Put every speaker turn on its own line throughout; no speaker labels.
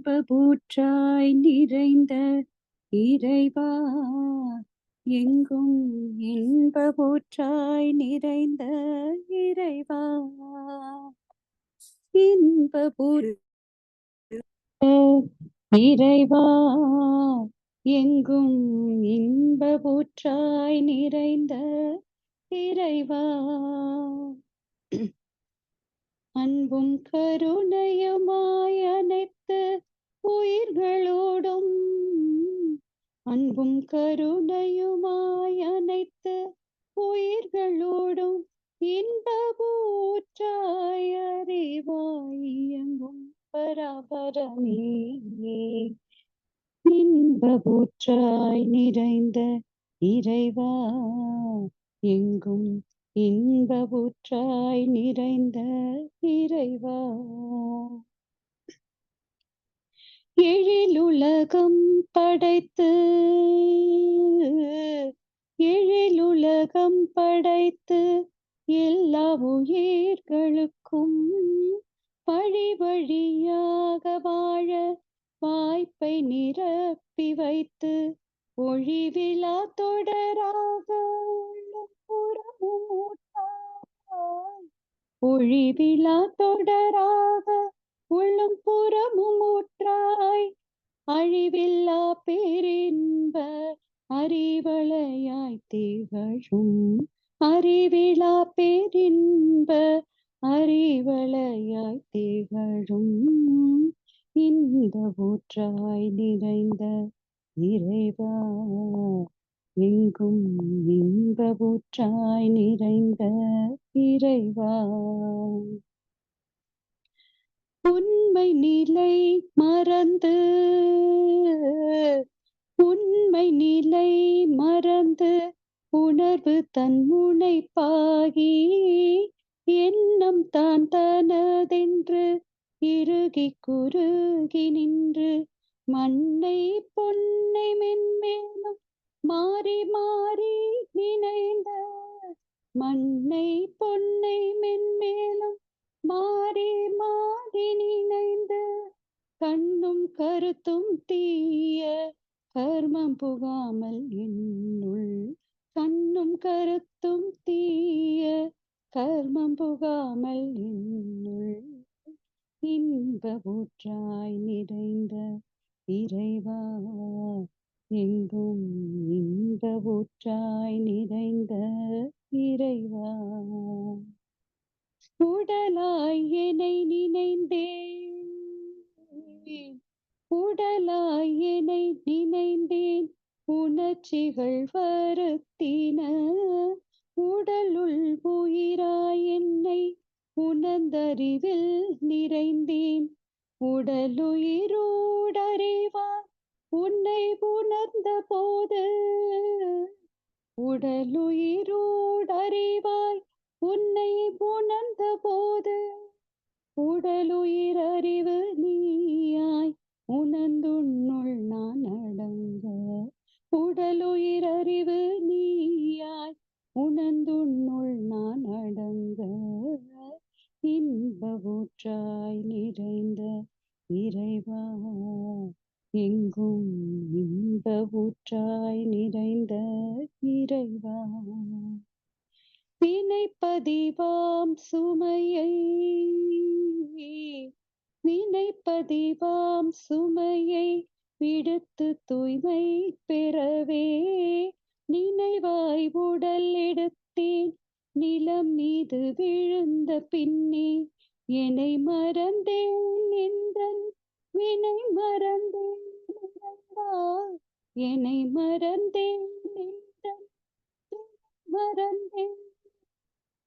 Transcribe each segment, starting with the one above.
இன்பபூற்றாய் நிறைந்த இறைவா, எங்கும் இன்பபூற்றாய் நிறைந்த இறைவா, இன்பபூற்ற இறைவா, எங்கும் இன்பபூற்றாய் நிறைந்த இறைவா, அன்பும் கருணையுமாய் அனைத்து உயிர்களோடும், அன்பும் கருணையுமாய் அனைத்து உயிர்களோடும் இன்பபூற்றாய் அறிவாய் இயங்கும் பராபரமே, இன்பபூற்றாய் நிறைந்த இறைவா, எங்கும் இன்பபூற்றாய் நிறைந்த இறைவா, எழிலுலகம் படைத்து எழிலுலகம் படைத்து எல்லா உயிர்களுக்கும் வழி வழியாக வாழ வாய்ப்பை நிரப்பி வைத்து ஒழிவிலா தொடராக ஒழிவிலா தொடராக உள்ளும் புறமும் ஊற்றாய் அழிவில்லா பேரின்ப அறிவளையாய் திகழும், அறிவிலா பேரின்ப அறிவளையாய் திகழும் இன்பபூற்றாய் நிறைந்த இறைவா, எங்கும் இன்பபூற்றாய் நிறைந்த இறைவா, உண்மை நிலை மறந்து உண்மை நிலை மறந்து உணர்வு தன்முனைப்பாகி எண்ணம் தான் தனதென்று இறுகி குறுகி நின்று மண்ணை பொன்னை மென்மேலும் மாறி மாறி நினைந்த மண்ணை பொன்னை மென்மேலும் மாறி மாறி நினைந்து கண்ணும் கருத்தும் தீய கர்மம் புகாமல் என்னுள், கண்ணும் கருத்தும் தீய கர்மம் புகாமல் என்னுள் இன்பபூற்றாய் நிறைந்த இறைவா, எங்கும் இன்பபூற்றாய் நிறைந்த இறைவா, உடலாய் என்னை நினைந்தேன், உடலாய் என்னை நினைந்தேன் உணர்ச்சிகள் வருத்தின, உடலுள் உயிராய் என்னை உணர்ந்தறிவில் நிறைந்தேன், உடலுயிரோடறிவாய் உன்னை உணர்ந்த போது, உடலுயிரோடறிவாய் உன்னை உணர்ந்த போது உடலுயிர் அறிவு நீயாய் உணர்ந்துன்னுள் நான் அடங்க, உடலுயிர் அறிவு நீயாய் உணர்ந்துன்னுள் நான் அடங்க இன்பபூற்றாய் நிறைந்த இறைவா, எங்கும் இன்பபூற்றாய் நிறைந்த இறைவா, வினைப்பதிவாம் சுமையை வினைப்பதிவாம் சுமையை விடுத்து தூய்மை பெறவே நினைவாய் உடல் எடுத்தேன் நிலம் மீது விழுந்த பின்னே என்னை மறந்தேன் என்றன் வினை மறந்தேன், என்னை மறந்தேன் என்றன் மறந்தேன்,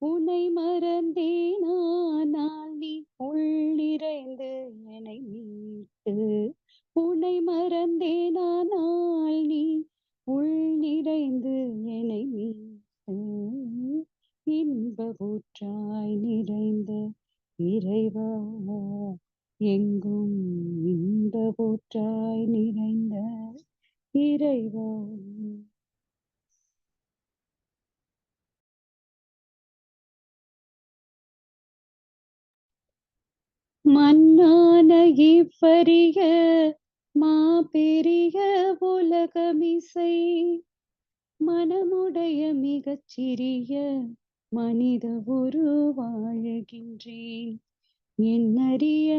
உன்னை மறந்தேன் ஆனால் நீ உள்ளிறைந்து என்னை மீட்டு, உன்னை மறந்தேன் ஆனால் நீ உள் நிறைந்து என்னை மீட்டு இன்பபூற்றாய் நிறைந்த இறைவா, எங்கும் இன்பபூற்றாய் நிறைந்த இறைவா. மண்ணான இவ்வரிய மாபெரிய உலகமிசை மனமுடைய மிகச் சிறிய மனித வாழுகின்றேன். எண்ணரிய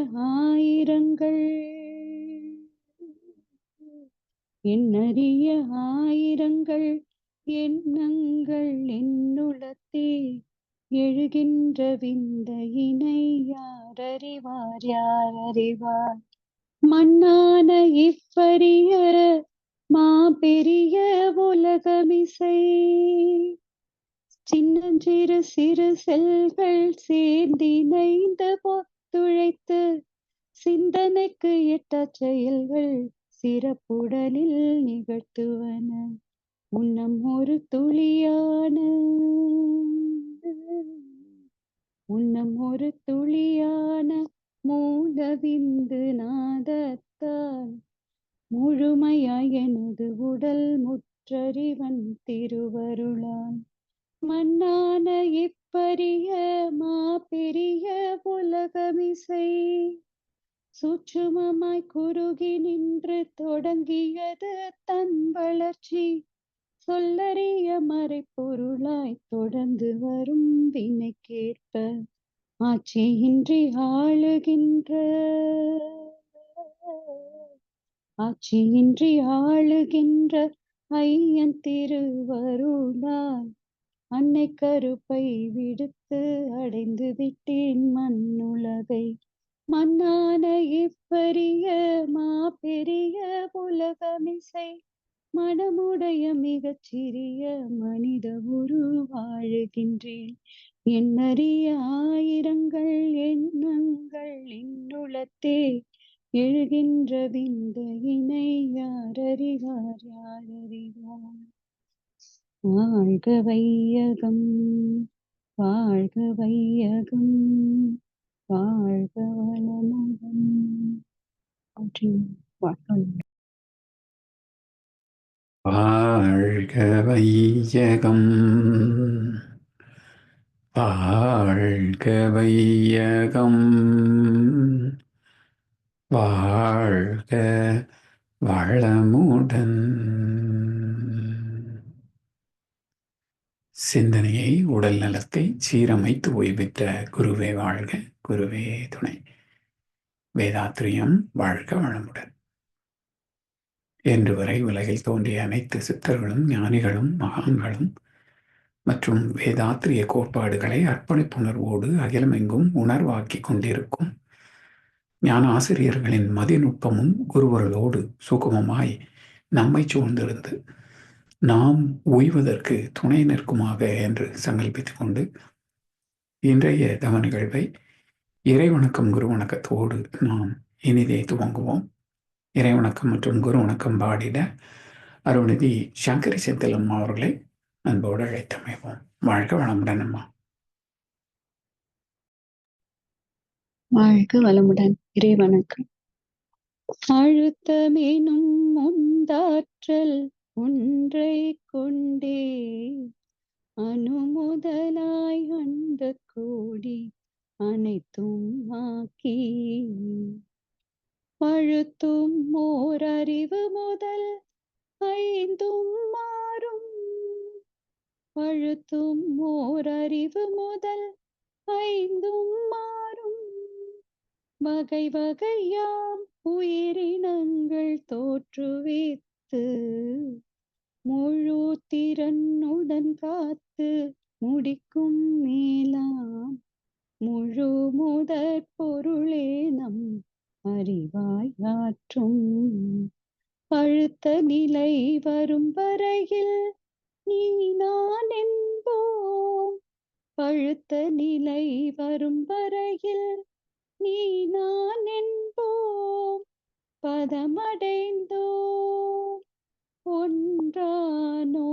ஆயிரங்கள் எண்ணங்கள் என்னுளத்தே எழுகின்ற விந்தையினை யாரறிவார்? மண்ணான இவ்வரிய மாபெரிய உலகமிசை சின்னஞ்சிறு சிறு செல்கள் சேர்ந்திணைந்து ஒத்துழைத்து சிந்தனைக்கு எட்டாச் செயல்கள் சிறப்புடனில் நிகழ்த்துவன. உன்னம் ஒரு துளியான மூலவிந்து நாதத்தால் முழுமையாய் எனது உடல் முற்றறிவன் திருவருளால் மண்ணான இப்பரிய மாபெரிய உலகமிசை சூட்சுமமாய் குறுகி நின்று தொடங்கியது தன் வளர்ச்சி சொல்லறிய மறைப்பொருளாய் தொடர்ந்து வரும் வினைக்கேற்ப ஆட்சியின்றி ஆளுகின்ற ஐயன் திருவருளால் அன்னை கருப்பை விடுத்து அடைந்து விட்டேன் மண்ணுலகை. மண்ணான இவ்வரிய மாபெரிய உலகமிசை மனமுடைய மிகச் சிறிய மனித வாழுகின்றேன். எண்ணறிய ஆயிரங்கள் எண்ணங்கள் என்னுளத்தே எழுகின்ற விந்தையினை யாரறிவார்? வாழ்க வையகம், வாழ்க வையகம், வாழ்க வளமுடன்.
வாழ்க வையகம், வாழ்க வையகம், வாழ்க வளமுடன். சிந்தனையை, உடல் நலத்தை சீரமைத்து ஓய்வெற்ற குருவே வாழ்க, குருவே துணை. வேதாத்ரியம் வாழ்க வளமுடன். என்று வரை உலகில் தோன்றிய அனைத்து சித்தர்களும் ஞானிகளும் மகான்களும் மற்றும் வேதாத்திரிய கோட்பாடுகளை அர்ப்பணிப்புணர்வோடு அகிலமெங்கும் உணர்வாக்கி கொண்டிருக்கும் ஞான ஆசிரியர்களின் மதிநுட்பமும் குருவர்களோடு சுகமமாய் நம்மை சூழ்ந்திருந்து நாம் ஓய்வதற்கு துணை நிற்குமாக என்று சங்கல்பித்துக் கொண்டு இன்றைய தவ நிகழ்வை இறைவணக்கம் குரு வணக்கத்தோடு நாம் இனிதே துவங்குவோம். இறைவணக்கம் மற்றும் குரு வணக்கம் பாடிட அருள்நிதி சங்கரி செந்திலம்மா அவர்களை அன்போடு அழைத்தமைவோம். வாழ்க வளமுடன் அம்மா.
வாழ்க வளமுடன். இறைவணக்கம். அழுத்தமெனும் முந்தாற்றல் ஒன்றை கொண்டே அணுமுதலாய் அண்ட கோடி அனைத்தும் ஆக்கி பழுத்தும் ஓர் அறிவு முதல் ஐந்தும் மாறும் பழுத்தும் ஓர் அறிவு முதல் ஐந்தும் மாறும் வகை வகையாம் உயிரினங்கள் தோற்றுவித்து முழு திறனுடன் காத்து முடிக்கும் மேலாம் முழு முதற் பொருளே நம் அறிவாய் ஆற்றும் பழுத்த நிலை வரும் வரையில் நீ நான் என்போம். பழுத்த நிலை வரும் வரையில் நீ நான் என்போம். பதமடைந்தோம் ஒன்றானோம்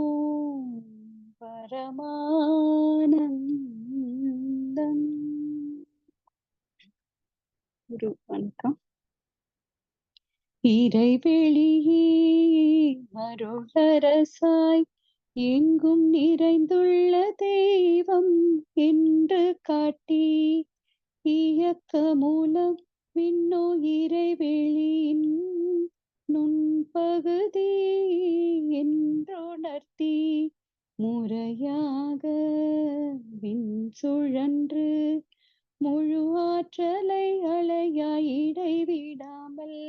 பரமானந்தம். குரு வணக்கம். இறைவெளியே அருளரசாய் எங்கும் நிறைந்துள்ள தெய்வம் என்று காட்டி இயக்க மூலம் விண்ணோ இறை சுழன்று முழு ஆற்றலை அலையாய் இடைவிடாமல்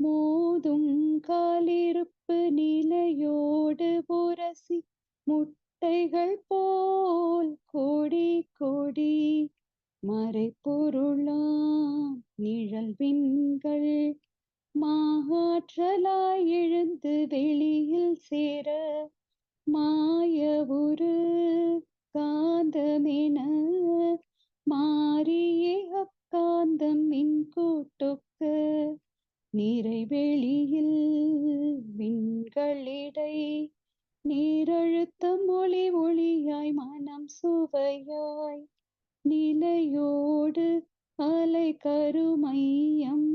மோதும் காலிருப்பு நிலையோடு புரசி முட்டைகள் போல் கோடி கோடி மறைப்பொருளாம் நிழல் விண்கள் மாற்றலாய் எழுந்து வெளியில் சேர மாய ஒரு காந்தமென மாறியே அக்காந்தம் மின் கூட்டொக்க நிறைவெளியில் விண்களிடை நீரழுத்தம் ஒளி ஒளியாய் மனம் சுவையாய் நிலையோடு அலை கருமையம்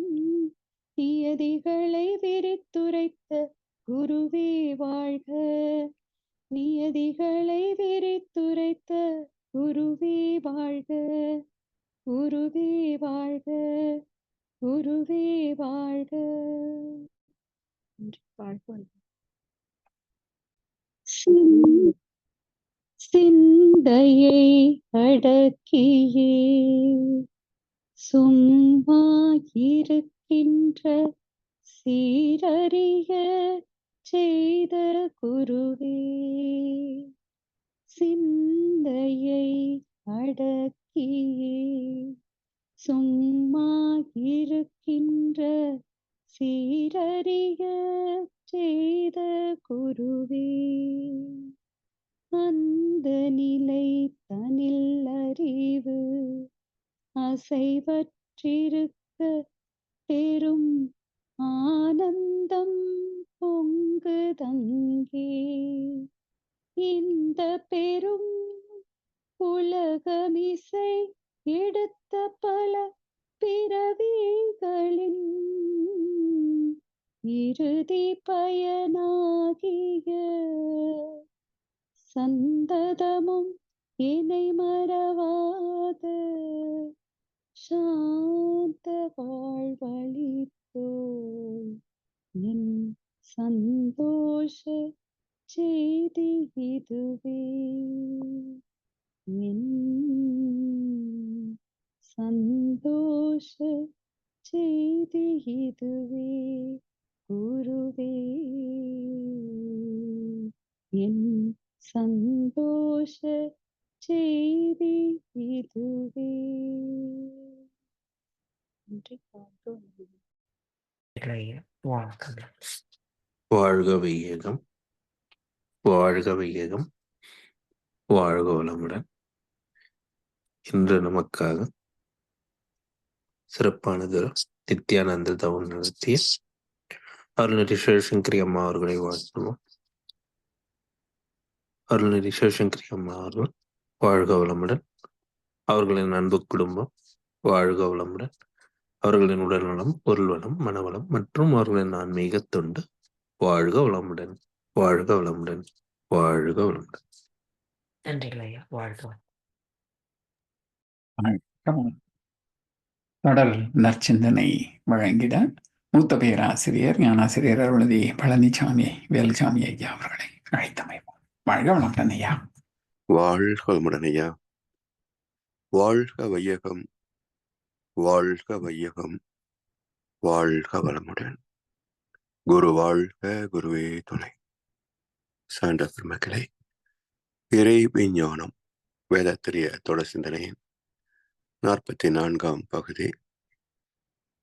நியதிகளை விரித்துரைத்த குருவே வாழ்க. நியதிகளை விரித்துரைத்த குருவே வாழ்க. குருவே வாழ்க. குருவே வாழ்க. சிந்தையை அடக்கியே சும்மா இருக்கின்ற சீரறிய செய்த குருவே. சிந்தையை அடக்கியே சும்மா இருக்கின்ற சீரறிய செய்த குருவே. அந்த நிலை தனில் அறிவு அசைவற்றிருக்க பெரும் ஆனந்தம் பொங்குதங்கே. இந்த பெரும் உலகமிசை எடுத்த பல பிறவிகளின் இறுதி பயனாகிய சந்ததமும் இணை மறவாத சாந்த வாழ்வழித்தோ என் சந்தோஷ செய்தி இதுவே. என் சந்தோஷ செய்தி இதுவே குருவே. என் சந்தோஷ செய்தி இதுவே.
வாழ்க வையகம், வாழ்க வையகம், வாழ்க வளமுடன். இன்று நமக்காக சிறப்பானது நித்யானந்த தவம் நடத்திய அருள்நெறி சிவசங்கரி அம்மா அவர்களை வாழ்த்துவோம். அருள்நெறி சிவசங்கரி அம்மா அவர்கள் வாழ்க வளமுடன். அவர்களின் அன்பு குடும்பம் வாழ்க வளமுடன். அவர்களின் உடல் நலம், பொருள் வளம், மனவளம் மற்றும் அவர்களின் ஆன்மீக தொண்டு வாழ்க வளமுடன். வாழ்க வளமுடன். வாழ்க வளமுடன்.
நன்றிகள் ஐயா. வாழ்க.
தொடர் நற்சிந்தனை வழங்கிட மூத்த பேராசிரியர் ஞானாசிரியர் அருள்நிதி பழனிசாமி வேலுசாமி ஐயா அவர்களை அழைத்தமைப்போம். வாழ்க வளமுடன் ஐயா.
வாழ்க வளமுடன் ஐயா. வாழ்க வையகம், வாழ்க வையகம், வாழ்க வளமுடன். குரு வாழ்க, குருவே துணை. சான்ற பெருமக்களே, இறை விஞ்ஞானம் வேதாத்திரிய தொடர் சிந்தனையின் 44ஆம் பகுதி,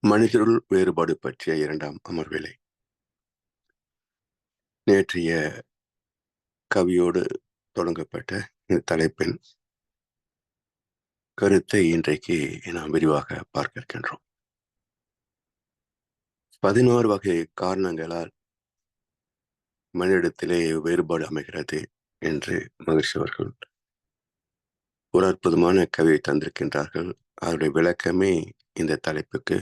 மனிதருள் வேறுபாடு பற்றிய 2ஆம் அமர்விலை. நேற்றைய கவியோடு தொடங்கப்பட்ட இந்த தலைப்பின் கருத்தை இன்றைக்கு நாம் விரிவாக பார்க்க இருக்கின்றோம். 16 வகை காரணங்களால் மனிதத்திலே வேறுபாடு அமைகிறது என்று மகிழ்ச்சி அவர்கள் ஒரு அற்புதமான கவியை தந்திருக்கின்றார்கள். அவருடைய விளக்கமே இந்த தலைப்புக்கு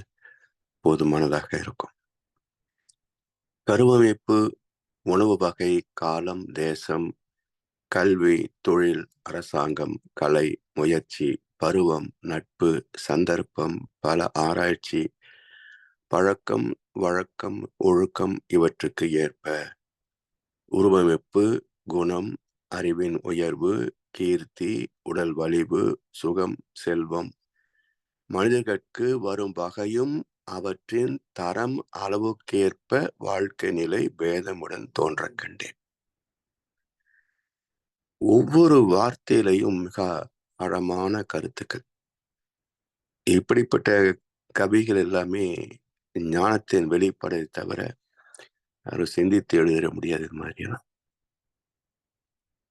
போதுமானதாக இருக்கும். கருவமைப்பு, உணவு வகை, காலம், தேசம், கல்வி, தொழில், அரசாங்கம், கலை, முயற்சி, பருவம், நட்பு, சந்தர்ப்பம், பல ஆராய்ச்சி, பழக்கம், வழக்கம், ஒழுக்கம் இவற்றுக்கு ஏற்ப உருவமைப்பு, குணம், அறிவின் உயர்வு, கீர்த்தி, உடல் வலிவு, சுகம், செல்வம், மனிதர்கட்கு வரும் வகையும் அவற்றின் தரம் அளவுக்கேற்ப வாழ்க்கை நிலை பேதமுடன் தோன்ற கண்டேன். ஒவ்வொரு வார்த்தையிலையும் மிக ஆழமான கருத்துக்கள். இப்படிப்பட்ட கவிகள் எல்லாமே ஞானத்தின் வெளிப்பாடை தவிர யாரும் சிந்தித்து எழுதிட முடியாது. மாதிரியான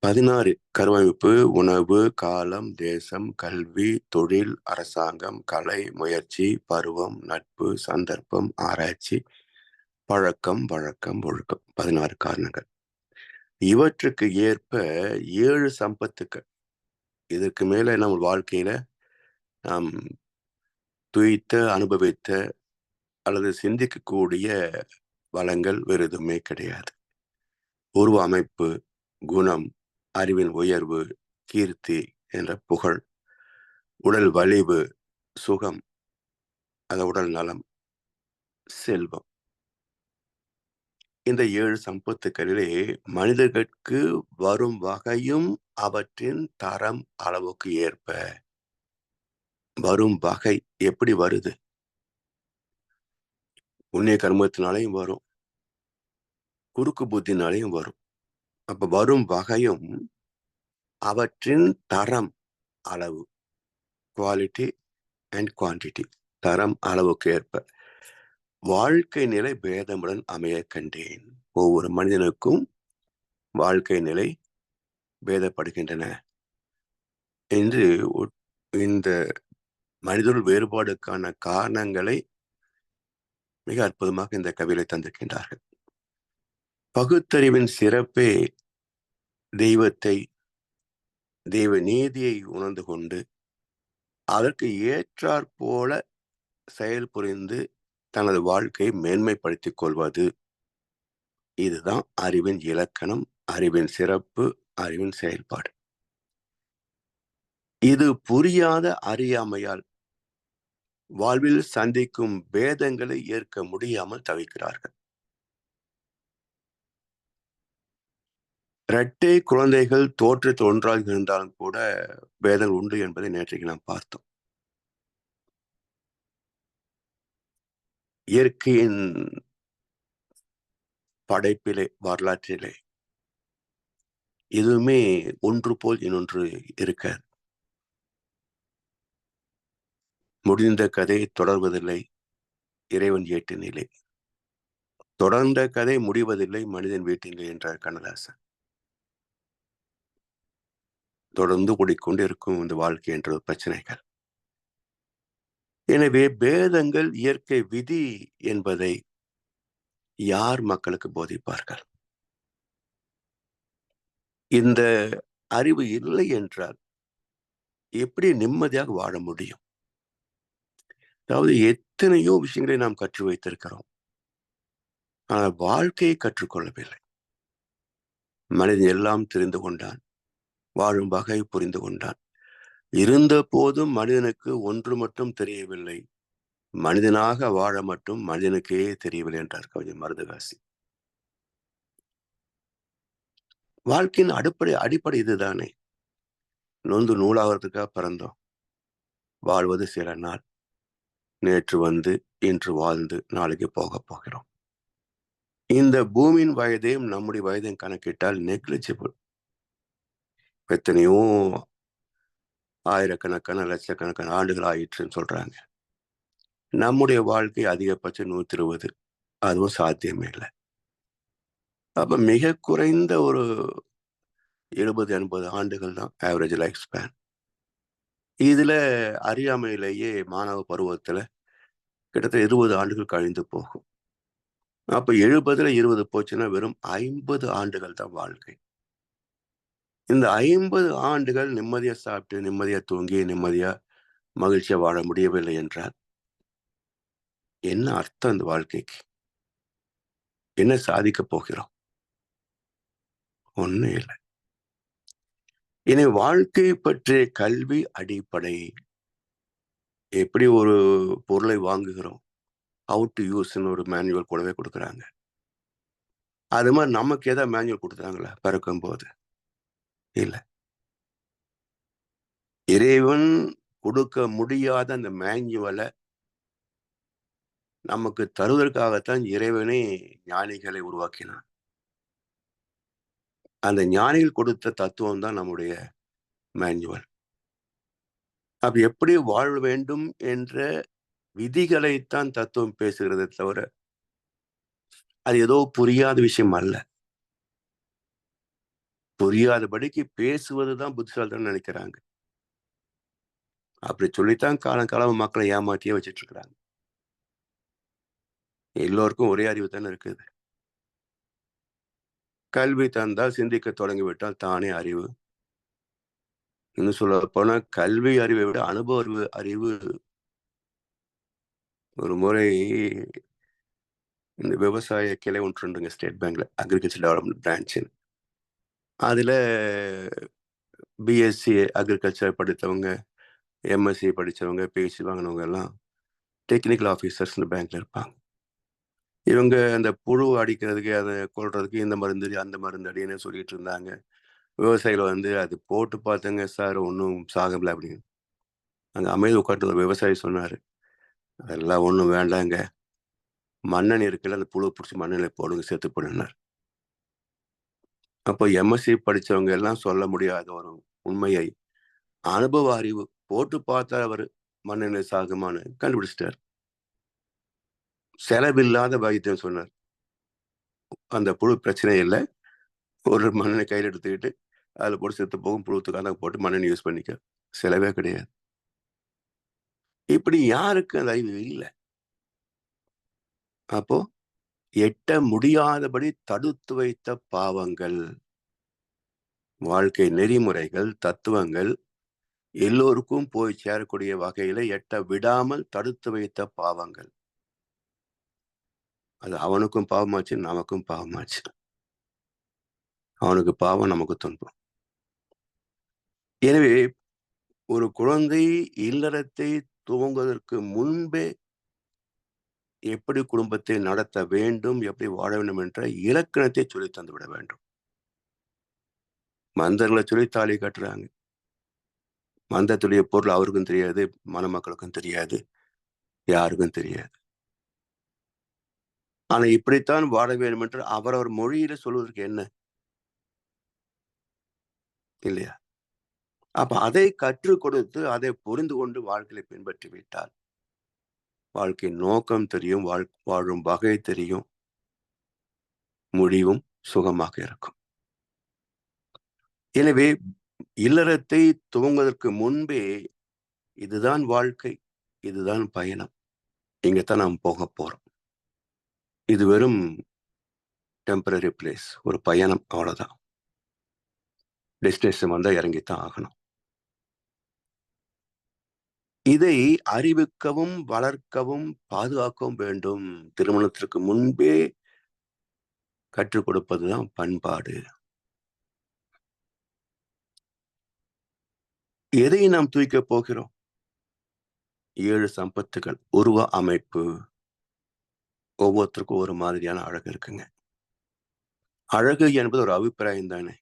16 கருவமைப்பு, உணவு, காலம், தேசம், கல்வி, தொழில், அரசாங்கம், கலை, முயற்சி, பருவம், நட்பு, சந்தர்ப்பம், ஆராய்ச்சி, பழக்கம், வழக்கம், ஒழுக்கம். 16 காரணங்கள். இவற்றுக்கு ஏற்ப 7 சம்பத்துக்கள். இதற்கு மேல நம்ம வாழ்க்கையில நாம் துய்த்த, அனுபவித்த அல்லது சிந்திக்கக்கூடிய வளங்கள் வேறு எதுவுமே கிடையாது. உருவ அமைப்பு, குணம், அறிவின் உயர்வு, கீர்த்தி என்ற புகழ், உடல் வலிவு, சுகம், அந்த உடல் நலம், செல்வம். இந்த 7 சம்பத்துக்களிலே மனிதர்களுக்கு வரும் வகையும் அவற்றின் தரம் அளவுக்கு ஏற்ப. வரும் வகை எப்படி வருது? புண்ணிய கர்மத்தினாலையும் வரும், குறுக்கு புத்தினாலையும் வரும். அப்ப வரும் வகையும் அவற்றின் தரம் அளவு, குவாலிட்டி அண்ட் குவான்டிட்டி, தரம் அளவுக்கு ஏற்ப வாழ்க்கை நிலை பேதமுடன் அமைய கண்டேன். ஒவ்வொரு மனிதனுக்கும் வாழ்க்கை நிலை பேதப்படுகின்றன என்று இந்த மனிதர்கள் வேறுபாடுக்கான காரணங்களை மிக அற்புதமாக இந்த கவிதை தந்திருக்கின்றார்கள். பகுத்தறிவின் சிறப்பே தெய்வத்தை, தெய்வ நீதியை உணர்ந்து கொண்டு அதற்கு ஏற்றாற் போல செயல் புரிந்து தனது வாழ்க்கையை மேன்மைப்படுத்திக் கொள்வது. இதுதான் அறிவின் இலக்கணம், அறிவின் சிறப்பு, அறிவின் செயல்பாடு. இது புரியாத அறியாமையால் வாழ்வில் சந்திக்கும் பேதங்களை ஏற்க முடியாமல் தவிக்கிறார்கள். இரட்டை குழந்தைகள் தோற்றத்தில் ஒன்றாக இருந்தாலும் கூட பேதங்கள் உண்டு என்பதை நேற்றைக்கு நாம் பார்த்தோம். இயற்கையின் படைப்பிலே, வரலாற்றிலே எதுவுமே ஒன்று போல் இன்னொன்று இருக்காது. முடிந்த கதை தொடர்வதில்லை, இறைவன் ஏட்டினிலே. தொடர்ந்த கதை முடிவதில்லை, மனிதன் வீட்டிலே என்றார் கண்ணதாசன். தொடர்ந்து கூடிக்கொண்டு இருக்கும் இந்த வாழ்க்கை என்ற பிரச்சனைகள். எனவே பேதங்கள் இயற்கை விதி என்பதை யார் மக்களுக்கு போதிப்பார்கள்? இந்த அறிவு இல்லை என்றால் எப்படி நிம்மதியாக வாழ முடியும்? அதாவது எத்தனையோ விஷயங்களை நாம் கற்று வைத்திருக்கிறோம், ஆனால் வாழ்க்கையை கற்றுக்கொள்ளவில்லை. மனிதன் எல்லாம் தெரிந்து கொண்டான், வாழும் வகை புரிந்து கொண்டான். இருந்த போதும் மனிதனுக்கு ஒன்று மட்டும் தெரியவில்லை, மனிதனாக வாழ மட்டும் மனிதனுக்கே தெரியவில்லை என்றார் கவிஞர் மருதகாசி. வாழ்க்கையின் அடிப்படை இதுதானே. நொந்து நூலாகிறதுக்காக பிறந்தோம், வாழ்வது சில நாள், நேற்று வந்து இன்று வாழ்ந்து நாளைக்கு போக போகிறோம். இந்த பூமியின் வயதையும் நம்முடைய வயதையும் கணக்கிட்டால் நெக்லிஜிபிள். எத்தனையோ ஆயிரக்கணக்கான லட்சக்கணக்கான ஆண்டுகள் ஆயிற்றுன்னு சொல்றாங்க. நம்முடைய வாழ்க்கை அதிகபட்சம் 120, அதுவும் சாத்தியமே இல்லை. அப்ப மிக குறைந்த ஒரு 70-80 ஆண்டுகள் தான் ஆவரேஜ் லைஃப் ஸ்பேன். இதுல அறியாமையிலேயே மாணவ பருவத்துல கிட்டத்தட்ட 20 ஆண்டுகள் கழிந்து போகும். அப்ப 70ல் 20 போச்சுன்னா வெறும் 50 ஆண்டுகள் தான் வாழ்க்கை. இந்த 50 ஆண்டுகள் நிம்மதியா சாப்பிட்டு, நிம்மதியா தூங்கி, நிம்மதியா மகிழ்ச்சியா வாழ முடியவில்லை என்றால் என்ன அர்த்தம்? இந்த வாழ்க்கைக்கு என்ன சாதிக்க போகிறோம்? ஒண்ணும் இல்லை. இனி வாழ்க்கை பற்றிய கல்வி அடிப்படை. எப்படி ஒரு பொருளை வாங்குகிறோம், ஹவு டு யூஸ்ன்னு ஒரு மேனுவல் கூடவே கொடுக்குறாங்க. அது மாதிரி நமக்கு ஏதாவது மேனுவல் கொடுத்தாங்களா பிறக்கும் போது? இல்லை. இறைவன் கொடுக்க முடியாத அந்த மேன்யுவலை நமக்கு தருவதற்காகத்தான் இறைவனே ஞானிகளை உருவாக்கினான். அந்த ஞானிகள் கொடுத்த தத்துவம் தான் நம்முடைய மேன்யுவல். அப்படி எப்படி வாழ வேண்டும் என்ற விதிகளைத்தான் தத்துவம் பேசுகிறதே தவிர அது ஏதோ புரியாத விஷயம் அல்ல. புரியாதபடிக்கு பேசுவதுதான் புத்திசாலித்தனம் நினைக்கிறாங்க. அப்படி சொல்லித்தான் காலம் மக்களை ஏமாற்றியே வச்சிட்டு இருக்கிறாங்க. எல்லோருக்கும் ஒரே அறிவு தானே இருக்குது. கல்வி தந்தால் சிந்திக்க தொடங்கிவிட்டால் தானே அறிவு. இன்னும் சொல்ல போனா கல்வி அறிவை விட அனுபவ அறிவு. ஒரு முறை இந்த விவசாய கிளை ஒன்றுங்க ஸ்டேட் பேங்க்ல, அக்ரிகல்ச்சர் டெவலப்மெண்ட் பிரான்ச். அதுல பிஎஸ்சி அக்ரிகல்ச்சர் படித்தவங்க, எம்எஸ்சி படித்தவங்க, பிஹெச்டி வாங்கினவங்க எல்லாம் டெக்னிக்கல் ஆஃபீஸர்ஸ் இந்த பேங்க்ல இருப்பாங்க. இவங்க அந்த புழு அடிக்கிறதுக்கு, அதை கொள்றதுக்கு இந்த மருந்து அந்த மருந்து அடின்னு சொல்லிட்டு இருந்தாங்க. விவசாயிகள் அது போட்டு பார்த்தங்க சார், ஒன்றும் சாகல அப்படின்னு. அங்கே அமைதி உட்காந்து ஒரு விவசாயி சொன்னார், அதெல்லாம் ஒன்றும் வேண்டாங்க, மண்ணெண்ணெய் இருக்குல்ல, அந்த புழு பிடிச்சி மண்ணெண்ணெய் போடுங்க, செத்து போடுனார். அப்போ எம்எஸ்சி படித்தவங்க எல்லாம் சொல்ல முடியாத ஒரு உண்மையை அனுபவ அறிவு போட்டு பார்த்தா அவர் மண்ணெண்ணெய் சாகுமான்னு கண்டுபிடிச்சிட்டார். செலவில்லாத வைத்தியம் சொன்னார். அந்த புழு பிரச்சனை இல்லை, ஒரு மண்ணெண்ணெய் கையில் எடுத்துக்கிட்டு அதில் போட்டு செத்து போகும், புழுத்துக்காக போட்டு மண்ணெண்ணெய் யூஸ் பண்ணிக்க, செலவே கிடையாது. இப்படி யாருக்கு அந்த அறிவு இல்லை? அப்போ எட்ட முடியாதபடி தடுத்து வைத்த பாவங்கள், வாழ்க்கை நெறிமுறைகள், தத்துவங்கள் எல்லோருக்கும் போய் சேரக்கூடிய வகையில எட்ட விடாமல் தடுத்து வைத்த பாவங்கள். அது அவனுக்கும் பாவமாச்சு, நமக்கும் பாவமாச்சு. அவனுக்கு பாவம், நமக்கு துன்பம். எனவே ஒரு குழந்தை இல்லறத்தை துவங்குவதற்கு முன்பே எப்படி குடும்பத்தை நடத்த வேண்டும், எப்படி வாழ வேண்டும் என்ற இலக்கணத்தை சொல்லி தந்து விட வேண்டும். மந்தர்களை சொல்லி தாலி கட்டுறாங்க. மந்தத்துடைய பொருள் அவருக்கும் தெரியாது, மணமக்களுக்கும் தெரியாது, யாருக்கும் தெரியாது. ஆனா இப்படித்தான் வாழ வேண்டும் என்று அவரவர் மொழியில சொல்வதற்கு என்ன இல்லையா? அப்ப அதை கற்றுக் கொடுத்து அதை புரிந்து கொண்டு வாழ்க்கையை பின்பற்றி விட்டால் வாழ்க்கை நோக்கம் தெரியும், வாழும் வகை தெரியும், முடிவும் சுகமாக இருக்கும். எனவே இல்லறத்தை துவங்குவதற்கு முன்பே இதுதான் வாழ்க்கை, இதுதான் பயணம், இங்கத்தான் நாம் போக போறோம். இது வெறும் டெம்பரரி பிளேஸ், ஒரு பயணம், அவ்வளவுதான். டெஸ்டினேஷன் வந்தா இறங்கித்தான் ஆகணும். இதை அறிவிக்கவும் வளர்க்கவும் பாதுகாக்கவும் வேண்டும். திருமணத்திற்கு முன்பே கற்றுக் கொடுப்பதுதான் பண்பாடு. எதை நாம் தூக்கப் போகிறோம்? 7 சம்பத்துகள், உருவ அமைப்பு. ஒவ்வொருத்தருக்கும் ஒரு மாதிரியான அழகு இருக்குங்க. அழகு என்பது ஒரு அபிப்பிராயம் தானே.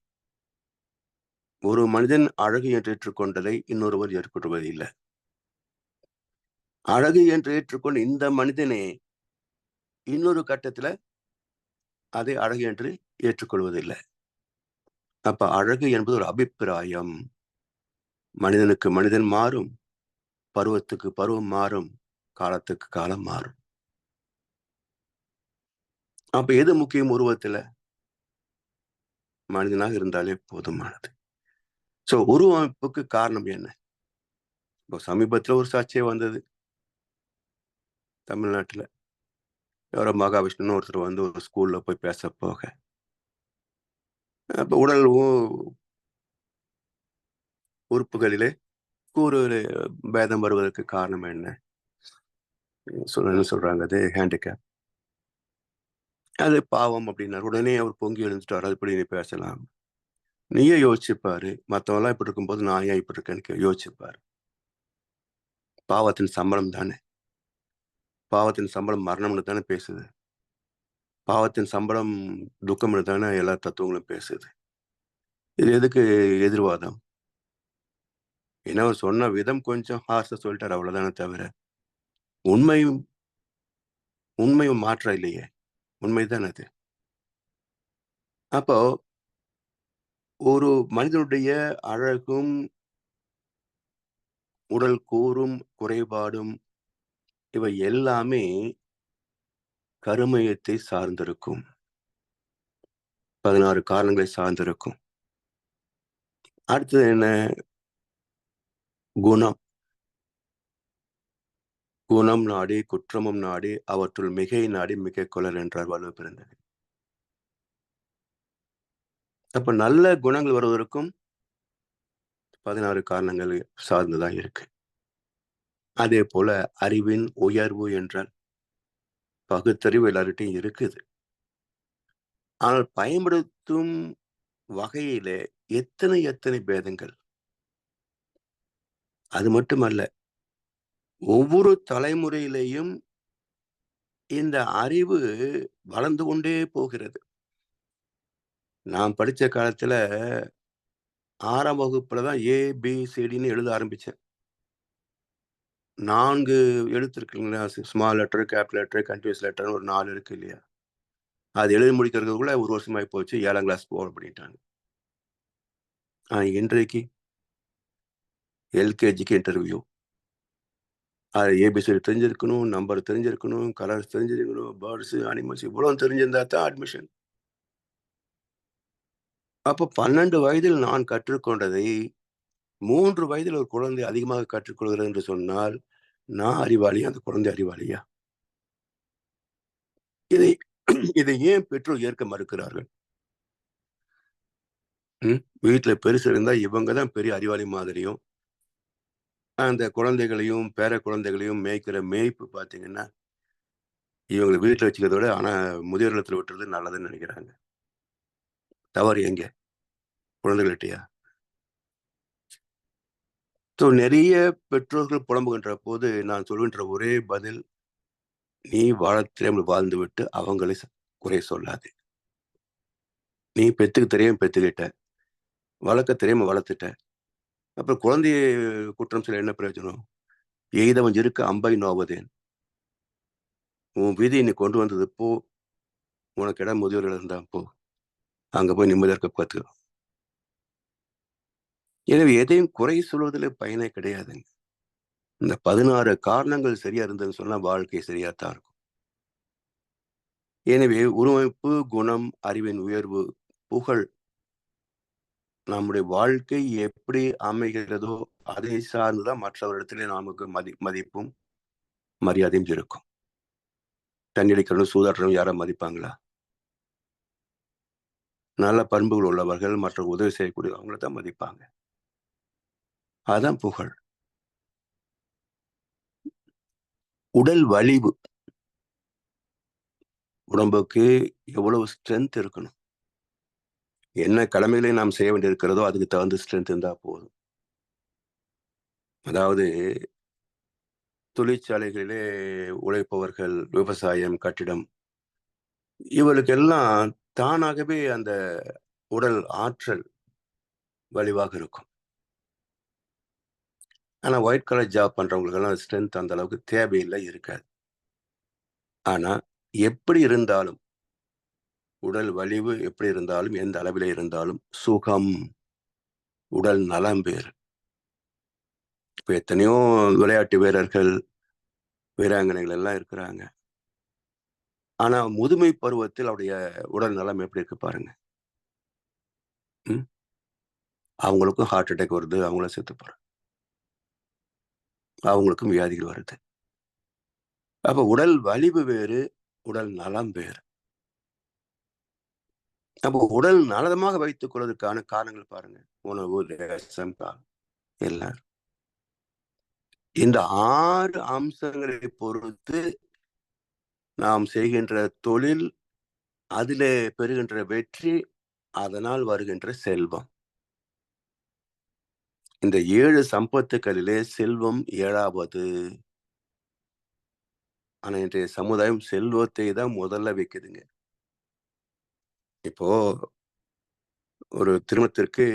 ஒரு மனிதன் அழகு என்று ஏற்றுக்கொண்டதை இன்னொருவர் ஏற்றுக்கொள்வது இல்லை. அழகு என்று ஏற்றுக்கொண்டு இந்த மனிதனே இன்னொரு கட்டத்துல அதை அழகு என்று ஏற்றுக்கொள்வதில்லை. அப்ப அழகு என்பது ஒரு அபிப்பிராயம். மனிதனுக்கு மனிதன் மாறும், பருவத்துக்கு பருவம் மாறும், காலத்துக்கு காலம் மாறும். அப்ப எது முக்கியம்? உருவத்துல மனிதனாக இருந்தாலே போதுமானது. சோ உருவமைப்புக்கு காரணம் என்ன? இப்போ சமீபத்துல ஒரு சர்ச்சை வந்தது தமிழ்நாட்டுல. யாரோ மகாவிஷ்ணுன்னு ஒருத்தர் ஒரு ஸ்கூல்ல போய் பேச போக, அப்ப உடல் உறுப்புகளிலே கூறு பேதம் வருவதற்கு காரணம் என்ன சொல்றாங்க? அது ஹேண்டிகேப், அது பாவம் அப்படின்னாரு. உடனே அவர் பொங்கி எழுந்துட்டார். அது இப்படி நீ பேசலாம்? நீயே யோசிச்சுப்பாரு, மற்றவெல்லாம் இப்படி இருக்கும்போது நான் ஏன் இப்படி இருக்கேன்னு யோசிச்சுப்பாரு. பாவத்தின் சம்பளம் தானே. பாவத்தின் சம்பளம் மரணம்னு தானே பேசுது. பாவத்தின் சம்பளம் துக்கம்னு தானே எல்லா தத்துவங்களும் பேசுது. இது எதுக்கு எதிர்வாதம்? ஏன்னா அவர் சொன்ன விதம் கொஞ்சம் ஹார்ஸா சொல்லிட்டார், அவ்வளவுதானே தவிர உண்மையும் உண்மையும் மாற்றம் இல்லையே. உண்மைதான் அது. அப்போ ஒரு மனிதனுடைய அழகும் உடல் கூறும் குறைபாடும் இவை எல்லாமே கருமையத்தை சார்ந்திருக்கும். 16 காரணங்களை சார்ந்திருக்கும். அடுத்தது என்ன? குணம். குணம் நாடி குற்றமும் நாடி அவற்றுள் மிகை நாடி மிகை கொளர் என்றார் வள்ளுவர் பிறந்தது. அப்ப நல்ல குணங்கள் வருவதற்கும் 16 காரணங்கள் சார்ந்துதான் இருக்கு. அதே போல அறிவின் உயர்வு என்றால் பகுத்தறிவு எல்லார்கிட்டையும் இருக்குது. ஆனால் பயன்படுத்தும் வகையிலே எத்தனை பேதங்கள். அது மட்டுமல்ல, ஒவ்வொரு தலைமுறையிலேயும் இந்த அறிவு வளர்ந்து கொண்டே போகிறது. நான் படிச்ச காலத்துல 6ஆம் வகுப்புலதான் ABCDன்னு எழுத ஆரம்பிச்சேன். 4 எழுத்து இருக்கு இல்லைங்களா? Small letter, capital letter, continuous letter ஒரு 4 இருக்கு இல்லையா? அது எழுதி முடிக்கிறதுக்குள்ள 1 வருஷமாயி போச்சு. 7ஆம் கிளாஸ் போ அப்படின்ட்டாங்க. இன்றைக்கு LKGக்கு இன்டர்வியூ. அது ABCD தெரிஞ்சிருக்கணும், நம்பர் தெரிஞ்சிருக்கணும், கலர்ஸ் தெரிஞ்சிருக்கணும், பேர்ட்ஸ், அனிமல்ஸ் இவ்வளவு தெரிஞ்சிருந்தா தான் அட்மிஷன். அப்போ 12 வயதில் நான் கற்றுக்கொண்டதை 3 வயதில் ஒரு குழந்தை அதிகமாக கற்றுக்கொள்கிறது என்று சொன்னால் நான் அறிவாளியா, அந்த குழந்தை அறிவாளியா? இதை ஏன் பெற்றோர் ஏற்க மறுக்கிறார்கள்? வீட்டுல பெருசு இருந்தா இவங்க தான் பெரிய அறிவாளி மாதிரியும், அந்த குழந்தைகளையும் பேர குழந்தைகளையும் மேய்க்கிற மேய்ப்பு பாத்தீங்கன்னா இவங்களை வீட்டுல வச்சுக்கிறத விட ஆனா முதியோர் இல்லத்துல விட்டுறது நல்லதுன்னு நினைக்கிறாங்க. தவறு எங்க? குழந்தைகள்கிட்டயா? நிறைய பெற்றோர்கள் புலம்புகின்ற போது நான் சொல்கின்ற ஒரே பதில், நீ வாழத் தெரியாமல் வாழ்ந்து விட்டு அவங்களை குறை சொல்லாது. நீ பெத்துக்க தெரியாம பெத்துக்கிட்ட, வளர்க்க தெரியாம வளர்த்துட்ட, அப்புறம் குழந்தைய குற்றம் சொல்ல என்ன பிரயோஜனம்? எய்தவன் இருக்க அம்பை நோவதேன். உன் விதி நீ கொண்டு வந்தது போ, உனக்கு இடம் முதியோர்கள் இருந்தா போ, அங்க போய் நிம்மதியா இருக்க பார்த்து. எனவே எதையும் குறை சொல்வதில் பயனே கிடையாதுங்க. இந்த 16 காரணங்கள் சரியா இருந்ததுன்னு சொன்னா வாழ்க்கை சரியா தான் இருக்கும். எனவே உருவமைப்பு, குணம், அறிவின் உயர்வு, புகழ், நம்முடைய வாழ்க்கை எப்படி அமைகிறதோ அதை சார்ந்துதான் மற்றவரிடத்திலே நமக்கு மதிப்பும் மரியாதையும் இருக்கும். தண்ணடிக்கிறனும் சூதாட்டனும் யாரை மதிப்பாங்களா? நல்ல பண்புகள் உள்ளவர்கள், மற்ற உதவி செய்யக்கூடிய அவங்கள தான் மதிப்பாங்க. அதான் புகழ். உடல் வலிவு. உடம்புக்கு எவ்வளவு ஸ்ட்ரென்த் இருக்கணும், என்ன கடமைகளை நாம் செய்ய வேண்டியிருக்கிறதோ அதுக்கு தகுந்த ஸ்ட்ரென்த் இருந்தா போதும். அதாவது தொழிற்சாலைகளிலே உழைப்பவர்கள், விவசாயம், கட்டிடம், இவர்களுக்கெல்லாம் தானாகவே அந்த உடல் ஆற்றல் வலிவாக இருக்கும். ஆனா ஒயிட் கலர் ஜாப் பண்றவங்களுக்கெல்லாம் ஸ்ட்ரென்த் அந்த அளவுக்கு தேவையில்லை, இருக்காது. ஆனா எப்படி இருந்தாலும் உடல் வலிவு எப்படி இருந்தாலும், எந்த அளவிலே இருந்தாலும் சுகம், உடல் நலம் வேறு. இப்ப எத்தனையோ விளையாட்டு வீரர்கள், வீராங்கனைகள் எல்லாம் இருக்கிறாங்க. ஆனா முதுமை பருவத்தில் அவருடைய உடல் நலம் எப்படி இருக்கு பாருங்க. அவங்களுக்கும் ஹார்ட் அட்டாக் வருது, அவங்களும் செத்து போறாங்க, அவங்களுக்கும் வியாதிகள் வருது. அப்ப உடல் வலிவு வேறு, உடல் நலம் வேறு. அப்போ உடல் நலமாக வைத்துக் கொள்வதற்கான காரணங்கள் பாருங்க. உணவு, தேசம், எல்லாம். இந்த 6 அம்சங்களை பொறுத்து நாம் செய்கின்ற தொழில், அதிலே பெறுகின்ற வெற்றி, அதனால் வருகின்ற செல்வம். இந்த 7 சம்பத்துக்களிலே செல்வம் 7வது. ஆனா இன்றைய சமுதாயம் செல்வத்தை தான் முதல்ல வைக்குதுங்க. இப்போ ஒரு திருமணத்திற்கு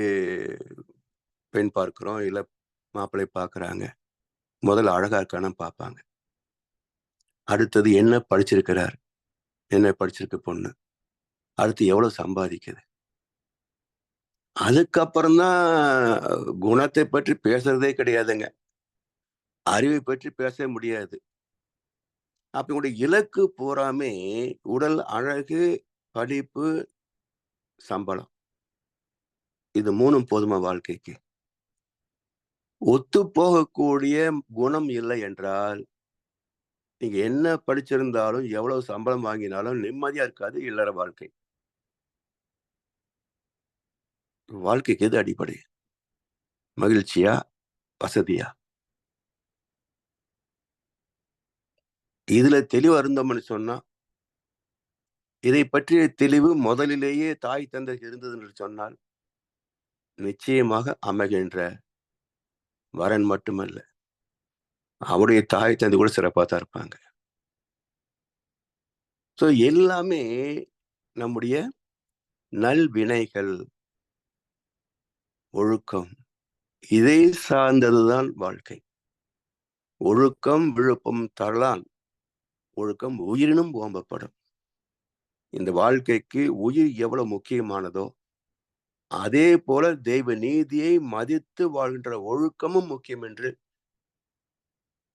பெண் பார்க்கிறோம், இல்ல மாப்பிள்ளை பார்க்குறாங்க. முதல்ல அழகா இருக்கான்னு பார்ப்பாங்க. அடுத்தது என்ன படிச்சிருக்கிறார், என்ன படிச்சிருக்கு பொண்ணு, அடுத்து எவ்வளவு சம்பாதிக்குது. அதுக்கப்புறம் தான் குணத்தை பற்றி பேசுறதே கிடையாதுங்க. அறிவை பற்றி பேச முடியாது. அப்ப உங்களுடைய இலக்கு பூராமே உடல் அழகு, படிப்பு, சம்பளம். இது 3ம் போதுமா வாழ்க்கைக்கு? ஒத்து போகக்கூடிய குணம் இல்லை என்றால் நீங்க என்ன படிச்சிருந்தாலும் எவ்வளவு சம்பளம் வாங்கினாலும் நிம்மதியா இருக்காது இல்லற வாழ்க்கை. வாழ்க்கைக்கு எது அடிப்படை? மகிழ்ச்சியா, வசதியா? இதுல தெளிவா இருந்தோம்னு சொன்னா, இதை பற்றிய தெளிவு முதலிலேயே தாய் தந்தை இருந்தது என்று சொன்னால் நிச்சயமாக அமைகின்ற வரன் மட்டுமல்ல, அவருடைய தாய் தந்தை கூட சிறப்பாக தான் இருப்பாங்க. ஸோ எல்லாமே நம்முடைய நல்வினைகள், ஒழுக்கம், இதை சார்ந்ததுதான் வாழ்க்கை. ஒழுக்கம் விழுப்பம் தரலான், ஒழுக்கம் உயிரினும் ஓம்பப்படும். இந்த வாழ்க்கைக்கு உயிர் எவ்வளவு முக்கியமானதோ அதே போல தெய்வ நீதியை மதித்து வாழ்கின்ற ஒழுக்கமும் முக்கியம் என்று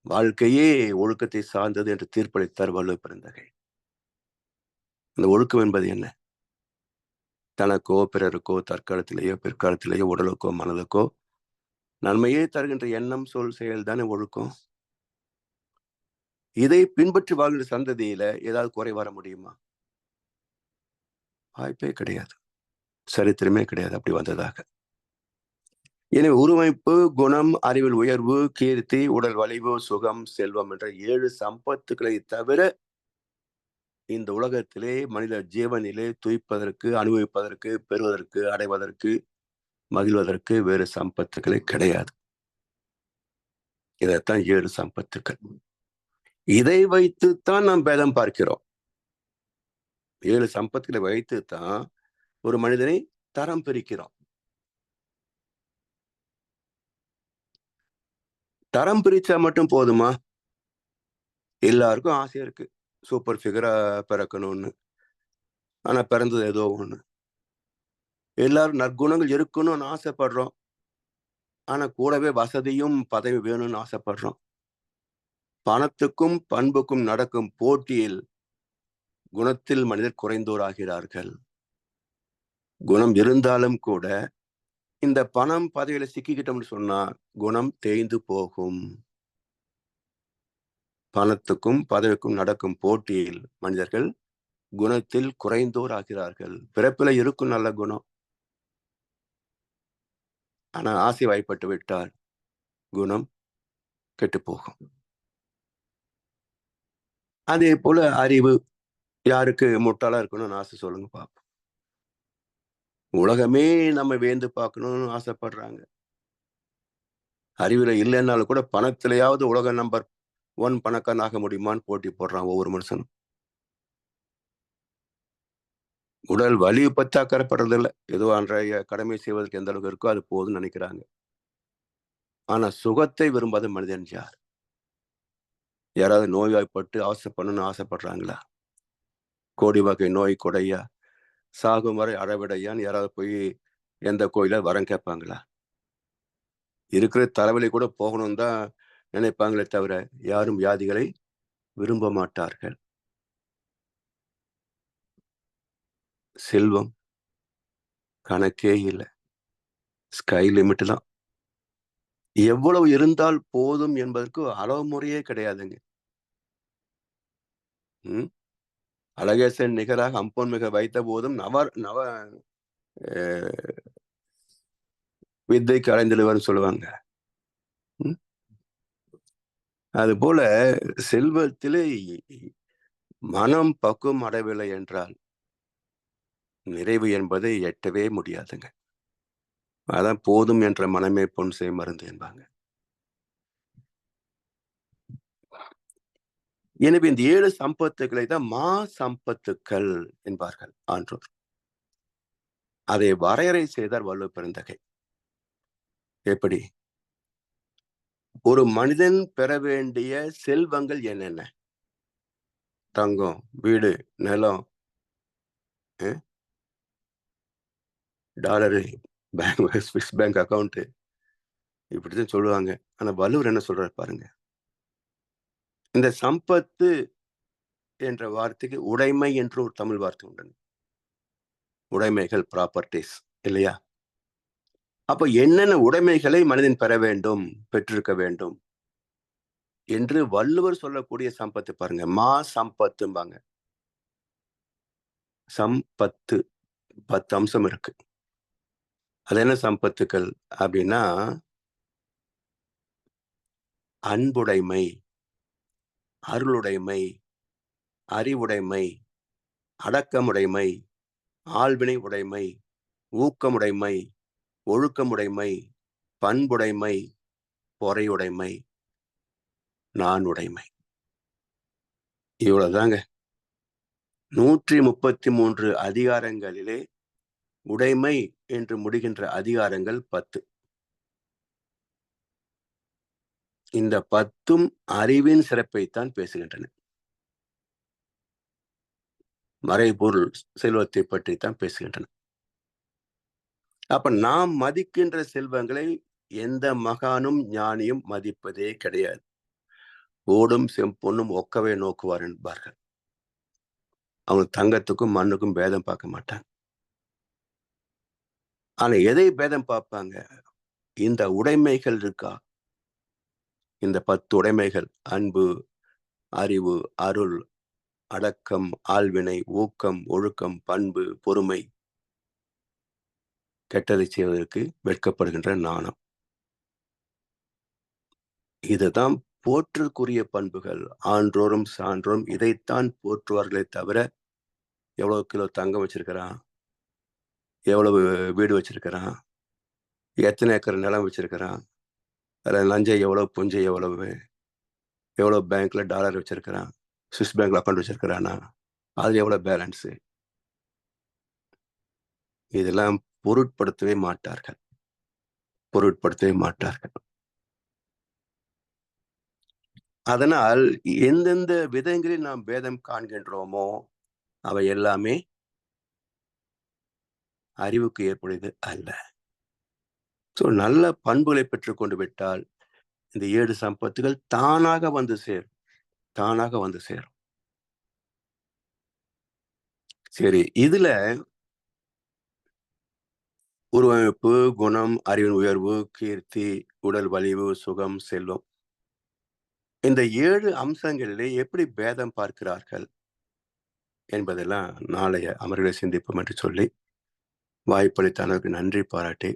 வாழ்க்கையே ஒழுக்கத்தை சார்ந்தது என்று தீர்ப்பளித்தார் வள்ளுவ பெருந்தகை. அந்த ஒழுக்கம் என்பது என்ன? தனக்கோ பிறருக்கோ தற்காலத்திலேயோ பிற்காலத்திலேயோ உடலுக்கோ மனதுக்கோ நன்மையே தருகின்ற எண்ணம் சொல் செயல் தானே ஒழுக்கம். இதை பின்பற்றி வாழ்கின்ற சந்ததியில ஏதாவது குறை வர முடியுமா? வாய்ப்பே கிடையாது. சரித்திரமே கிடையாது அப்படி வந்ததாக. எனவே உருவமைப்பு, குணம், அறிவில் உயர்வு, கீர்த்தி, உடல் வலிவு, சுகம், செல்வம் என்ற 7 சம்பத்துக்களை தவிர இந்த உலகத்திலே மனித ஜீவனிலே துய்ப்பதற்கு, அனுபவிப்பதற்கு, பெறுவதற்கு, அடைவதற்கு, மகிழ்வதற்கு வேறு சம்பத்துக்களே கிடையாது. இதைத்தான் 7 சம்பத்துக்கள். இதை வைத்துத்தான் நாம் பேதம் பார்க்கிறோம். 7 சம்பத்துக்களை வைத்துத்தான் ஒரு மனிதனை தரம் பிரிக்கிறோம். தரம் பிரிச்சா மட்டும் போதுமா? எல்லாருக்கும் ஆசை இருக்கு, சூப்பர் ஃபிகரா பிறக்கணும்னு. ஆனா பிறந்தது ஏதோ ஒண்ணு. எல்லாரும் நற்குணங்கள் இருக்கணும்னு ஆசைப்படுறோம். ஆனா கூடவே வசதியும் பதவி வேணும்னு ஆசைப்படுறோம். பணத்துக்கும் பண்புக்கும் நடக்கும் போட்டியில் குணத்தில் மனிதர் குறைந்தோராகிறார்கள். குணம் இருந்தாலும் கூட இந்த பணம் பதவியில சிக்கிக்கிட்டோம்னு சொன்னா குணம் தேய்ந்து போகும். பணத்துக்கும் பதவிக்கும் நடக்கும் போட்டியில் மனிதர்கள் குணத்தில் குறைந்தோர் ஆகிறார்கள். பிறப்பில இருக்கும் நல்ல குணம், ஆனா ஆசை வாய்ப்பட்டு விட்டால் குணம் கெட்டு போகும். அதே போல அறிவு, யாருக்கு முட்டாளா இருக்கணும்னு ஆசை சொல்லுங்க பாப்போம். உலகமே நம்ம வேந்து பார்க்கணும்னு ஆசைப்படுறாங்க. அறிவுல இல்லைன்னாலும் கூட பணத்திலேயாவது உலக நம்பர் 1 பணக்காரன் ஆக முடியுமான்னு போட்டி போடுறான் ஒவ்வொரு மனுஷனும். உடல் வலி பத்தி அக்கறைப்படுறதில்லை. ஏதோ அன்றைய கடமை செய்வதற்கு எந்த அளவுக்கு இருக்கோ அது போதும்னு நினைக்கிறாங்க. ஆனா சுகத்தை விரும்பாத மனிதன் யார்? யாராவது நோய்வாய்ப்பட்டு அவசரப்படணும்னு ஆசைப்படுறாங்களா? கோடி வகை நோய் கொடையா, சாகும் வரை அறவிடையான்னு யாராவது போய் எந்த கோயில வரம் கேட்பாங்களா? இருக்கிற தலைவலி கூட போகணும் தான் நினைப்பாங்களே தவிர யாரும் வியாதிகளை விரும்ப மாட்டார்கள். செல்வம் கணக்கே இல்லை, ஸ்கை லிமிட் தான். எவ்வளவு இருந்தால் போதும் என்பதற்கு அளவு முறையே கிடையாதுங்க. அழகேசன் நிகராக அம்பொன் மிக வைத்த போதும் நவ வித்தைக்கு அலைந்தெழுவார்னு சொல்லுவாங்க. அது போல செல்வத்திலே மனம் பக்குவம் அடையவில்லை என்றால் நிறைவு என்பதை எட்டவே முடியாதுங்க. அதான் போதும் என்ற மனமே பொன் செய் மருந்து என்பாங்க. எனவே இந்த 7 சம்பத்துக்களை தான் மா சம்பத்துக்கள் என்பார்கள் ஆன்றோர். அதை வரையறை செய்தார் வள்ளுவ பெருந்தகை. எப்படி? ஒரு மனிதன் பெற வேண்டிய செல்வங்கள் என்னென்ன? தங்கம், வீடு, நிலம், dollar, bank, Swiss bank account, இப்படிதான் சொல்லுவாங்க. ஆனா வள்ளுவர் என்ன சொல்றாரு பாருங்க. இந்த சம்பத்து என்ற வார்த்தைக்கு உடைமை என்று ஒரு தமிழ் வார்த்தை உண்டு. உடைமைகள், ப்ராப்பர்ட்டிஸ் இல்லையா? அப்ப என்னென்ன உடைமைகளை மனிதன் பெற வேண்டும், பெற்றிருக்க வேண்டும் என்று வள்ளுவர் சொல்லக்கூடிய சம்பத்து பாருங்க. மா சம்பத்தும்பாங்க. சம்பத்து 10 அம்சம் இருக்கு. அது என்ன சம்பத்துக்கள் அப்படின்னா, அன்புடைமை, அருளுடைமை, அறிவுடைமை, அடக்கமுடைமை, ஆள்வினை உடைமை, ஊக்கமுடைமை, ஒழுக்கமுடைமை, பண்புடைமை, பொறையுடைமை, நானுடைமை. இவ்வளவுதாங்க. 133 அதிகாரங்களிலே உடைமை என்று முடிகின்ற அதிகாரங்கள் 10. இந்த 10ம் அறிவின் சிறப்பைத்தான் பேசுகின்றன. மறைபொருள் செல்வத்தை பற்றித்தான் பேசுகின்றன. அப்ப நாம் மதிக்கின்ற செல்வங்களை எந்த மகானும் ஞானியும் மதிப்பதே கிடையாது. ஓடும் செம்பொன்னும் ஒக்கவே நோக்குவார் என்பார்கள். அவங்க தங்கத்துக்கும் மண்ணுக்கும் பேதம் பார்க்க மாட்டாங்க. ஆனா எதை பேதம் பார்ப்பாங்க? இந்த உடைமைகள் இருக்கா? இந்த 10 உடைமைகள், அன்பு, அறிவு, அருள், அடக்கம், ஆள்வினை, ஊக்கம், ஒழுக்கம், பண்பு, பொறுமை, கெட்டதை செய்வதற்கு வெட்கப்படுகின்ற நாணம். இதுதான் போற்றுக்குரிய பண்புகள். ஆன்றோரும் சான்றோரும் இதைத்தான் போற்றுவார்களே தவிர, எவ்வளவு கிலோ தங்கம் வச்சிருக்கிறான், எவ்வளவு வீடு வச்சிருக்கிறான், எத்தனை ஏக்கர் நிலம் வச்சிருக்கிறான், அதில் லஞ்சம் எவ்வளவு, புஞ்சை எவ்வளவு பேங்க்ல டாலர் வச்சிருக்கிறான், ஸ்விஸ் பேங்க்ல அக்கௌண்ட் வச்சிருக்கிறானா, அது எவ்வளவு பேலன்ஸு, இதெல்லாம் பொருட்படுத்தவே மாட்டார்கள். அதனால் எந்தெந்த விதங்களில் நாம் பேதம் காண்கின்றோமோ அவை எல்லாமே அறிவுக்கு ஏற்புடையது அல்ல. நல்ல பண்புகளை பெற்றுக் கொண்டு விட்டால் இந்த 7 சம்பத்துகள் தானாக வந்து சேரும். சரி, இதுல உருவமைப்பு, குணம், அறிவின் உயர்வு, கீர்த்தி, உடல் வலிவு, சுகம், செல்வம், இந்த 7 அம்சங்களிலே எப்படி பேதம் பார்க்கிறார்கள் என்பதெல்லாம் நாளைய அமர்களை சிந்திப்போம் என்று சொல்லி வாய்ப்பளித்தவருக்கு நன்றி பாராட்டி,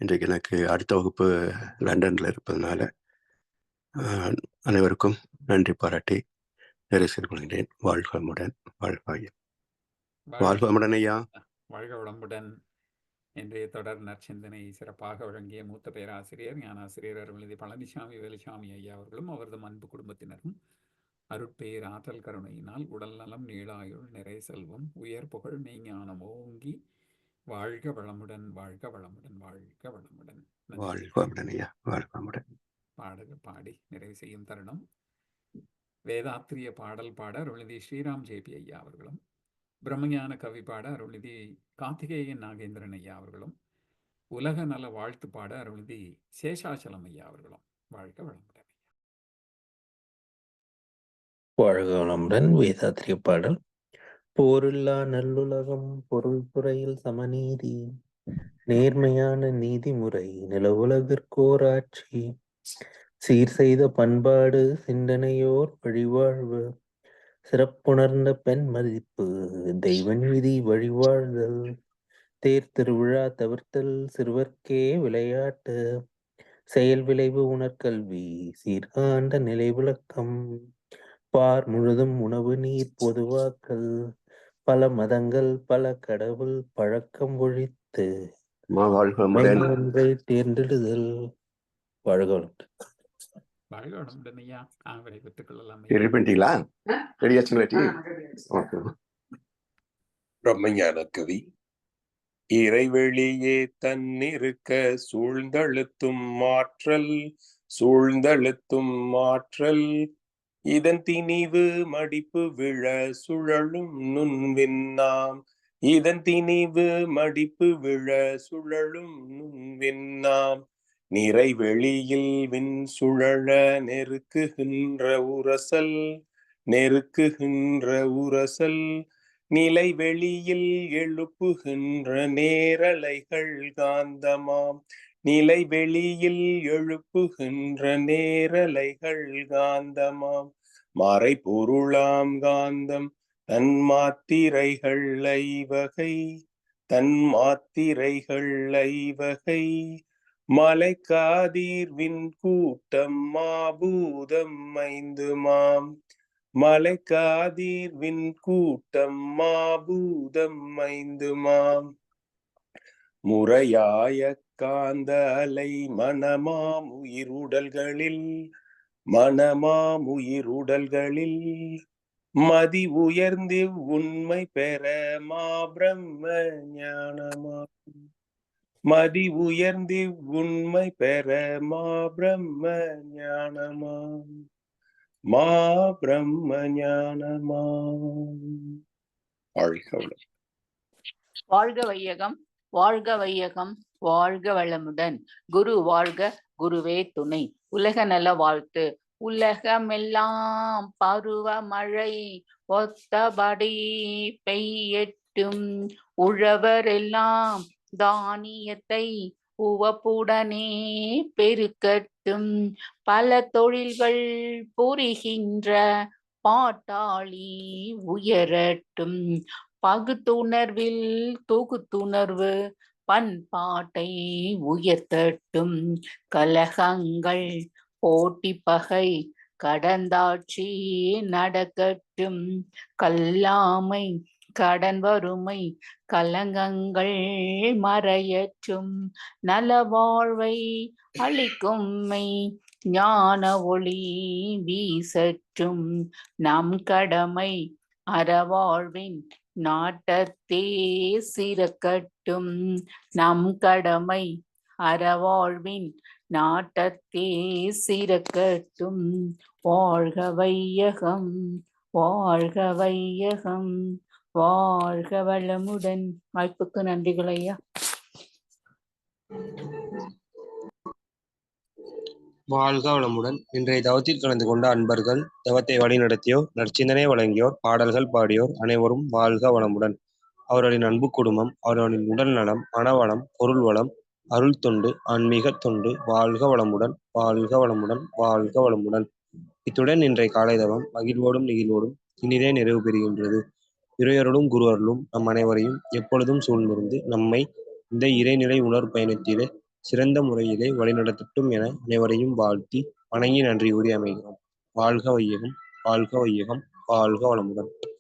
இன்றைக்கு எனக்கு அடுத்த வகுப்பு லண்டன்ல இருப்பதனால அனைவருக்கும் நன்றி பாராட்டி நிறைவு செய்து கொள்கிறேன். வாழ்க வளமுடன். வாழ்க வளமுடன் ஐயா.
வாழ்க வளமுடன். இன்றைய தொடர் நற்சிந்தனை சிறப்பாக வழங்கிய மூத்த பேராசிரியர் ஞானாசிரியர் அருள்நிதி பழனிசாமி வேலுசாமி ஐயா அவர்களும் அவரது அன்பு குடும்பத்தினரும் அருட்பேர் ஆற்றல் கருணையினால் உடல் நலம், நீளாயுள், நிறை செல்வம், உயர் புகழ், மெய்ஞானம் ஓங்கி வாழ்க வளமுடன். பாடல்கள் பாடி நிறைவு செய்யும் தருணம். வேதாத்திரிய பாடல் பாட அருள்நிதி ஸ்ரீராம் ஜேபி ஐயா அவர்களும், பிரம்மஞான கவி பாட அருள்நிதி கார்த்திகேயன் நாகேந்திரன் ஐயா அவர்களும், உலக நல வாழ்த்து பாட அருள்நிதி சேஷாச்சலம் ஐயா அவர்களும். வாழ்க வளமுடன்.
வாழ்க வளமுடன். வேதாத்திரிய பாடல். போரில்லா நல்லுலகம், பொருள் துறையில் சமநீதி, நேர்மையான நீதிமுறை, நிலவுலகிற்கோராட்சி, சீர் செய்த பண்பாடு, சிந்தனையோர் வழிவாழ்வு, சிறப்புணர்ந்த பெண் மதிப்பு, தெய்வ நீதி வழிவாழ்தல், தேர் திருவிழா தவிர்த்தல், சிறுவர்க்கே விளையாட்டு, செயல் விளைவு உணர்கல்வி, சீர்காண்ட நிலை விளக்கம், பார் முழுதும் உணவு நீர் பொதுவாக்கல், பல மதங்கள் பல கடவுள் பழக்கம் ஒழித்து ஒன்றை தேர்ந்தெடுதல்.
வாழ்க ஐயா. விடைபெற்றுக் கொள்ளலாம்.
பிரம்மஞான கவி
இறைவெளியே தன்னிருக்க சூழ்ந்தழுத்தும் மாற்றல் இதன் திணிவு மடிப்பு விழ சுழலும் நுண்விண்ணாம் நிறைவெளியில் விண் சுழல நெருக்குகின்ற உரசல் நிலைவெளியில் எழுப்புகின்ற நேரலைகள் காந்தமாம் மறைபொருளாம் காந்தம் தன்மாத்திரைகள் ஐவகை மலைக்காதீர்வின் கூட்டம் மாபூதம் ஐந்துமாம் முறையாய காந்த அலை மனமாம் உயிருடல்களில் மதி உயர்ந்து உண்மை பெற மாபிரம்ம ஞானமாம்
வாழ்க வையகம், வாழ்க வையகம், வாழ்க வளமுடன். குரு வாழ்க, குருவே துணை. உலக நல வாழ்த்து. உலகமெல்லாம் பருவமழை ஒத்தபடி பெய்யட்டும். உழவரெல்லாம் தானியத்தை உவப்புடனே பெருக்கட்டும். பல தொழில்கள் புரிகின்ற பாட்டாளி உயரட்டும். பகுத்துணர்வில் தொகுத்துணர்வு பண்பாட்டை உயர்த்தட்டும். கலகங்கள் போட்டி பகை கடந்தாட்சி நடக்கட்டும். கல்லாமை கடன் வறுமை கலங்கங்கள் மறையற்றும். நல வாழ்வை அளிக்கும்மை ஞான ஒளி வீசற்றும். நம் கடமை அறவாழ்வின் நாட்டத்தே சிறக்கட்டும். நம் கடமை அறவாழ்வின் நாட்டத்தே சிறக்கட்டும். வாழ்க வையகம், வாழ்க வையகம், வாழ்க வளமுடன். வாய்ப்புக்கு நன்றிகள் ஐயா.
வாழ்க வளமுடன். இன்றைய தவத்தில் கலந்து கொண்ட அன்பர்கள், தவத்தை வழிநடத்தியோர், நற்சிந்தனை வழங்கியோர், பாடல்கள் பாடியோர் அனைவரும் வாழ்க வளமுடன். அவர்களின் அன்பு குடும்பம், அவர்களின் உடல் நலம், மனவளம், பொருள் வளம், அருள் தொண்டு, ஆன்மீக தொண்டு வாழ்க வளமுடன், வாழ்க வளமுடன், வாழ்க வளமுடன். இத்துடன் இன்றைய காலை தவம் மகிழ்வோடும் நெகிழ்வோடும் இனிதே நிறைவு பெறுகின்றது. இறையருளும் குருவருளும் நம் அனைவரையும் எப்பொழுதும் சூழ்ந்திருந்து நம்மை இந்த இறைநிலை உணர்வு பயணத்திலே சிறந்த முறையிலே வழிநடத்தட்டும் என அனைவரையும் வாழ்த்தி வணங்கி நன்றி கூறி அமைகிறோம். வாழ்க வையகம், வாழ்க வையகம், வாழ்க வளமுடன்.